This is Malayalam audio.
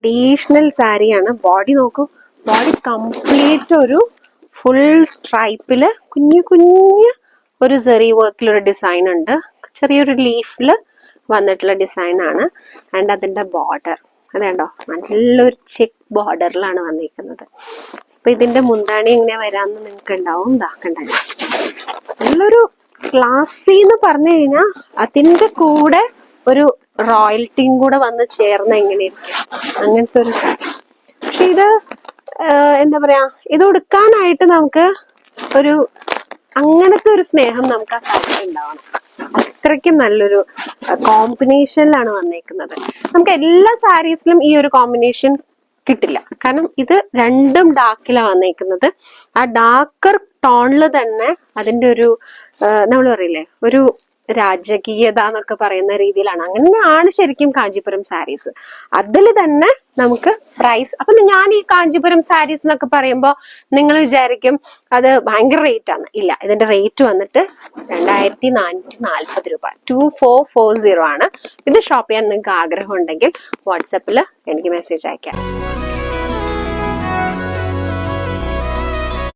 ട്രഡീഷണൽ സാരിയാണ്. ബോഡി നോക്കൂ, ബോഡി കംപ്ലീറ്റ് ഒരു ഫുൾ സ്ട്രൈപ്പില് കുഞ്ഞു കുഞ്ഞു ഒരു സെറി വർക്കിലൊരു ഡിസൈൻ ഉണ്ട്. ചെറിയൊരു ലീഫില് വന്നിട്ടുള്ള ഡിസൈൻ ആണ്. ആൻഡ് അതിന്റെ ബോർഡർ അതുണ്ടോ, നല്ലൊരു ചെക്ക് ബോർഡറിലാണ് വന്നിരിക്കുന്നത്. അപ്പൊ ഇതിന്റെ മുന്താണി എങ്ങനെ വരാന്ന് നിങ്ങൾക്ക് ഉണ്ടാവും. ഇതാക്കണ്ടല്ലോ, നല്ലൊരു ക്ലാസി എന്ന് പറഞ്ഞു കഴിഞ്ഞാൽ അതിന്റെ കൂടെ ഒരു റോയൽറ്റിയും കൂടെ വന്ന് ചേർന്ന് എങ്ങനെയിരിക്കും അങ്ങനത്തെ ഒരു സാരി. പക്ഷെ ഇത് എന്താ പറയാ, ഇത് ഉടുക്കാനായിട്ട് നമുക്ക് ഒരു അങ്ങനത്തെ ഒരു സ്നേഹം നമുക്ക് ആ സാരി ഉണ്ടാവണം. അത്രയ്ക്കും നല്ലൊരു കോമ്പിനേഷനിലാണ് വന്നേക്കുന്നത്. നമുക്ക് എല്ലാ സാരീസിലും ഈ ഒരു കോമ്പിനേഷൻ കിട്ടില്ല. കാരണം ഇത് രണ്ടും ഡാർക്കിലാണ് വന്നേക്കുന്നത്. ആ ഡാർക്കർ ടോണില് തന്നെ അതിന്റെ ഒരു നമ്മൾ പറയില്ലേ, ഒരു രാജകീയത എന്നൊക്കെ പറയുന്ന രീതിയിലാണ്. അങ്ങനെയാണ് ശരിക്കും കാഞ്ചീപുരം സാരീസ്. അതിൽ തന്നെ നമുക്ക് പ്രൈസ്. അപ്പൊ ഞാൻ ഈ കാഞ്ചീപുരം സാരീസ് എന്നൊക്കെ പറയുമ്പോൾ നിങ്ങൾ വിചാരിക്കും അത് ഭയങ്കര റേറ്റ് ആണ്. ഇല്ല, ഇതിന്റെ റേറ്റ് വന്നിട്ട് 2440 രൂപ, 2440 ആണ്. ഇത് ഷോപ്പ് ചെയ്യാൻ നിങ്ങൾക്ക് ആഗ്രഹം ഉണ്ടെങ്കിൽ വാട്സപ്പിൽ എനിക്ക് മെസ്സേജ് അയക്കാം.